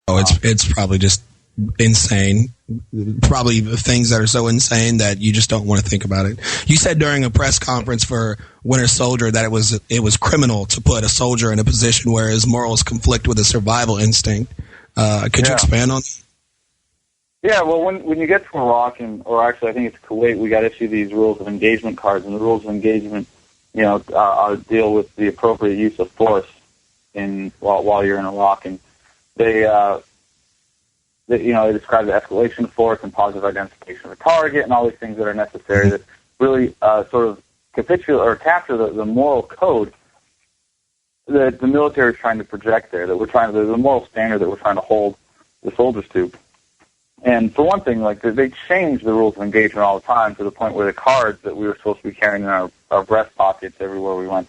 Oh, it's probably just insane. Probably things that are so insane that you just don't want to think about it. You said during a press conference for Winter Soldier that it was criminal to put a soldier in a position where his morals conflict with a survival instinct. Could you expand on that? Yeah, well, when you get to Iraq, or actually I think it's Kuwait, we got issued these rules of engagement cards, and the rules of engagement, deal with the appropriate use of force while you're in Iraq, and they describe the escalation of force and positive identification of a target and all these things that are necessary that really sort of capitulate or capture the moral code that the military is trying to project there, the moral standard that we're trying to hold the soldiers to. And for one thing, like they change the rules of engagement all the time to the point where the cards that we were supposed to be carrying in our breast pockets everywhere we went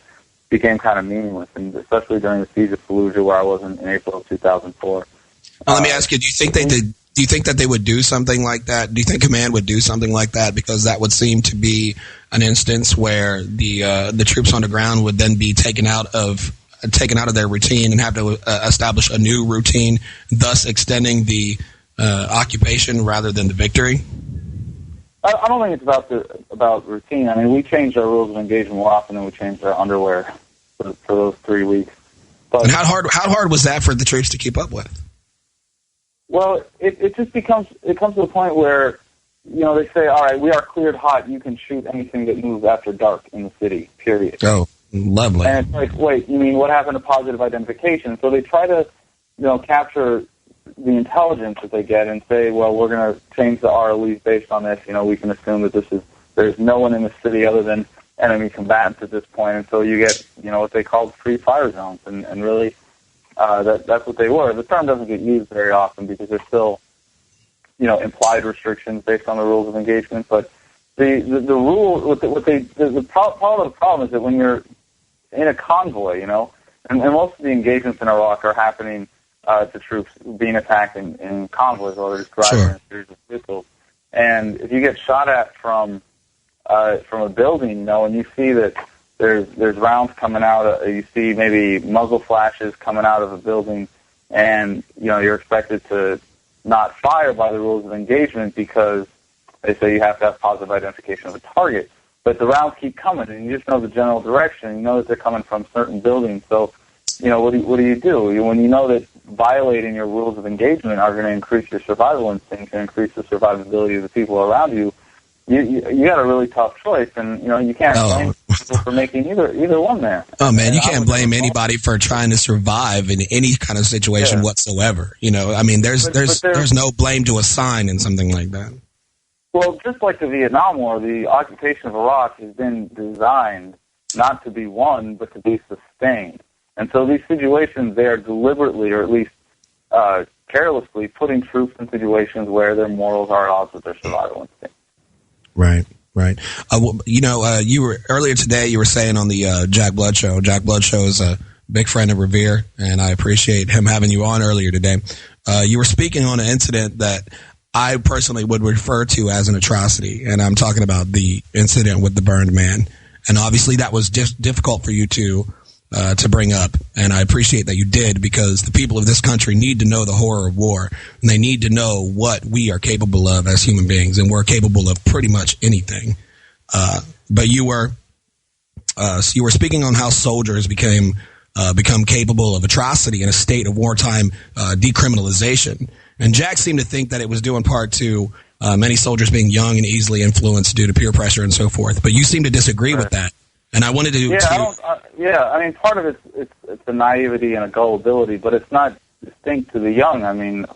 became kind of meaningless, and especially during the siege of Fallujah, where I was in April of 2004. Let me ask you: do you think Do you think that they would do something like that? Do you think Command would do something like that? Because that would seem to be an instance where the troops on the ground would then be taken out of their routine and have to establish a new routine, thus extending the occupation rather than the victory. I don't think it's about routine. I mean, we changed our rules of engagement more often than we changed our underwear for those 3 weeks. But, and how hard was that for the troops to keep up with? Well, it comes to the point where, they say, all right, we are cleared hot. You can shoot anything that moves after dark in the city, period. Oh, lovely. And it's like, wait, you mean what happened to positive identification? So they try to, capture the intelligence that they get and say, well, we're going to change the ROEs based on this. We can assume that there's no one in the city other than enemy combatants at this point. And so you get, what they call free fire zones. And really, that's what they were. The term doesn't get used very often because there's still, implied restrictions based on the rules of engagement. But the rule, the problem is that when you're in a convoy, and most of the engagements in Iraq are happening to troops being attacked in convoys or they're just driving in a series of vehicles. And if you get shot at from a building, and you see that there's rounds coming out, you see maybe muzzle flashes coming out of a building, and you're expected to not fire by the rules of engagement because they say you have to have positive identification of a target. But the rounds keep coming, and you just know the general direction. You know that they're coming from certain buildings. So, what do you do? When you know that violating your rules of engagement are going to increase your survival instinct and increase the survivability of the people around you, you got a really tough choice, and you can't blame people for making either one there. Oh man, you can't blame anybody for trying to survive in any kind of situation whatsoever. I mean, there's no blame to assign in something like that. Well, just like the Vietnam War, the occupation of Iraq has been designed not to be won, but to be sustained. And so these situations, they are deliberately, or at least carelessly, putting troops in situations where their morals are at odds with their survival instinct. Right. You were earlier today. You were saying on the Jack Blood show. Jack Blood show is a big friend of Revere, and I appreciate him having you on earlier today. You were speaking on an incident that I personally would refer to as an atrocity, and I'm talking about the incident with the burned man. And obviously, that was just difficult for you to bring up, and I appreciate that you did, because the people of this country need to know the horror of war, and they need to know what we are capable of as human beings, and we're capable of pretty much anything. But you were speaking on how soldiers become capable of atrocity in a state of wartime decriminalization, and Jack seemed to think that it was due in part to many soldiers being young and easily influenced due to peer pressure and so forth. But you seem to disagree with that. And I wanted to... I mean, part of it's the naivety and a gullibility, but it's not distinct to the young. I mean,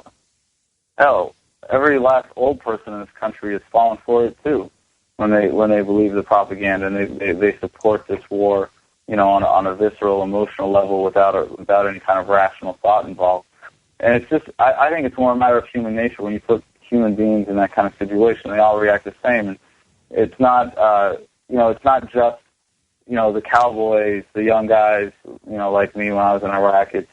hell, every last old person in this country has fallen for it, too, when they believe the propaganda and they support this war, on a visceral, emotional level without any kind of rational thought involved. And it's just, I think it's more a matter of human nature. When you put human beings in that kind of situation, they all react the same. And it's not, it's not just, the cowboys, the young guys, like me when I was in Iraq. It's,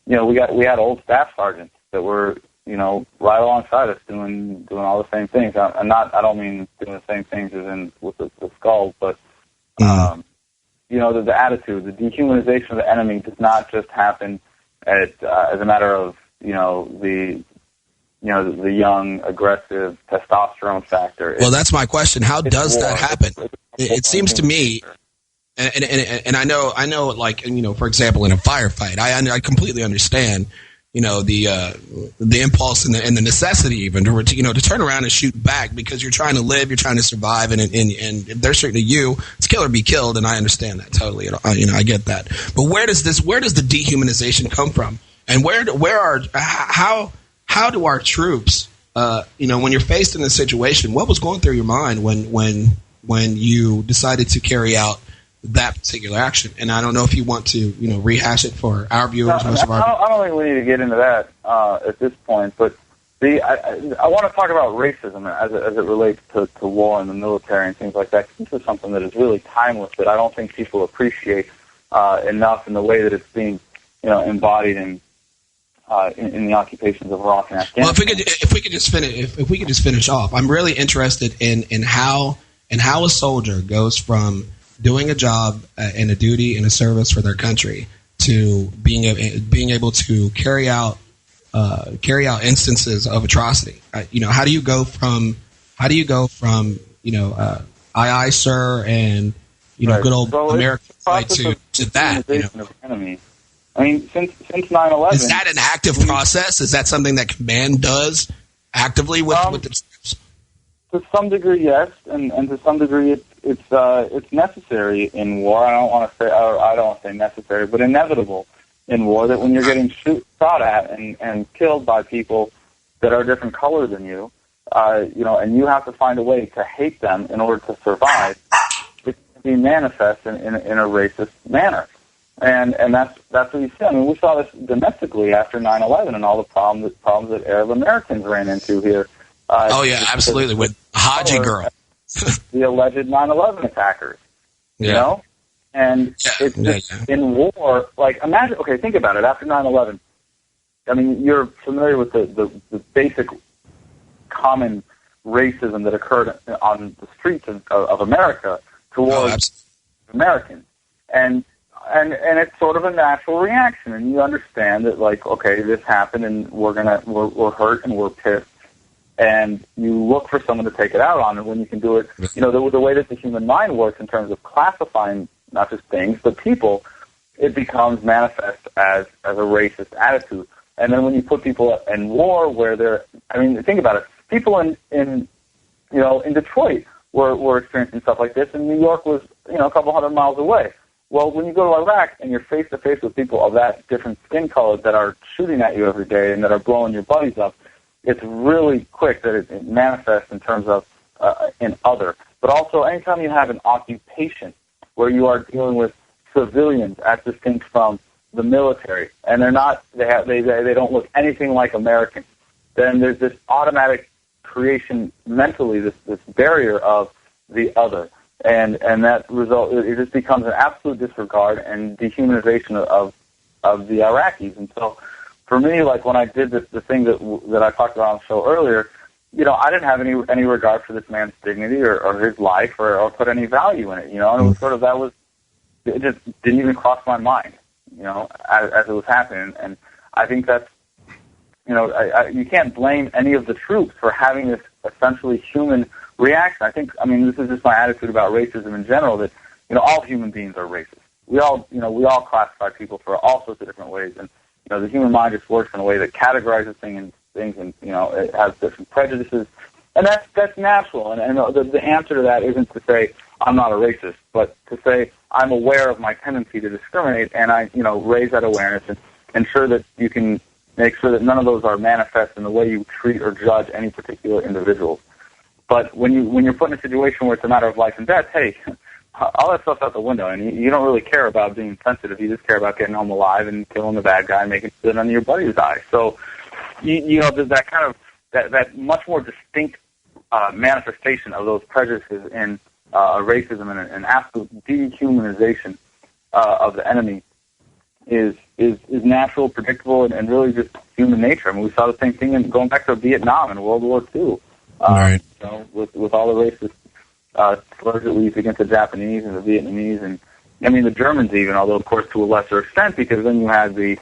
we had old staff sergeants that were, right alongside us doing all the same things. I don't mean doing the same things as in with the skulls, but, the attitude, the dehumanization of the enemy does not just happen as a matter of, the young, aggressive testosterone factor. Well, that's my question. How does that happen? It seems to me, and I know, like, for example, in a firefight, I completely understand, the impulse and the necessity even to turn around and shoot back because you're trying to live, you're trying to survive, and if they're shooting at you, it's kill or be killed, and I understand that totally. I get that. But where does the dehumanization come from? And how do our troops, when you're faced in this situation, what was going through your mind when you decided to carry out that particular action? And I don't know if you want to, rehash it for our viewers. I don't think we need to get into that at this point. But I want to talk about racism as it relates to war and the military and things like that. This is something that is really timeless that I don't think people appreciate enough in the way that it's being, embodied in the occupations of Iraq and Afghanistan. Well, if we could just finish off, I'm really interested in how a soldier goes from doing a job and a duty and a service for their country to being able to carry out instances of atrocity. How do you go from aye sir and right. good old so American fight to that? Of enemy. I mean, since 9/11, is that an active process? Is that something that command does actively with the troops? To some degree, yes, and to some degree, it's necessary in war. I don't want to say necessary, but inevitable in war. That when you're getting shot at and killed by people that are different color than you, and you have to find a way to hate them in order to survive, it can be manifest in a racist manner. And that's what you see. I mean, we saw this domestically after 9/11 and all the problems that Arab Americans ran into here. Absolutely, with Haji girl, the alleged 9/11 attackers. And it's just in war. Like, imagine. Okay, think about it. After 9/11, I mean, you're familiar with the basic common racism that occurred on the streets of America towards Americans, and it's sort of a natural reaction, and you understand that, like, okay, this happened, and we're hurt and we're pissed, and you look for someone to take it out on, and when you can do it, the way that the human mind works in terms of classifying not just things but people, it becomes manifest as a racist attitude. And then when you put people in war, think about it, people in Detroit were experiencing stuff like this, and New York was a couple hundred miles away. Well, when you go to Iraq and you're face to face with people of that different skin color that are shooting at you every day and that are blowing your buddies up, it's really quick that it manifests in terms of in other. But also, anytime you have an occupation where you are dealing with civilians as distinct from the military, and they don't look anything like Americans, then there's this automatic creation mentally, this barrier of the other. And that result, it just becomes an absolute disregard and dehumanization of the Iraqis. And so, for me, like when I did the thing that I talked about on the show earlier, I didn't have any regard for this man's dignity or his life or put any value in it. And it was sort of it just didn't even cross my mind, as it was happening. And I think that's, you can't blame any of the troops for having this essentially human reaction. This is just my attitude about racism in general, that, all human beings are racist. We all classify people for all sorts of different ways. And, the human mind just works in a way that categorizes things and, it has different prejudices. And that's natural. And the answer to that isn't to say I'm not a racist, but to say I'm aware of my tendency to discriminate, and I, raise that awareness and ensure that you can make sure that none of those are manifest in the way you treat or judge any particular individual. But when you're put in a situation where it's a matter of life and death, hey, all that stuff's out the window, and you don't really care about being sensitive. You just care about getting home alive and killing the bad guy and making sure none of your buddies die. So, there's that kind of that much more distinct manifestation of those prejudices in racism and an absolute dehumanization of the enemy is natural, predictable, and really just human nature. We saw the same thing going back to Vietnam and World War II. Right. With all the racist slurs that we used against the Japanese and the Vietnamese, and the Germans even, although of course to a lesser extent, because then you had the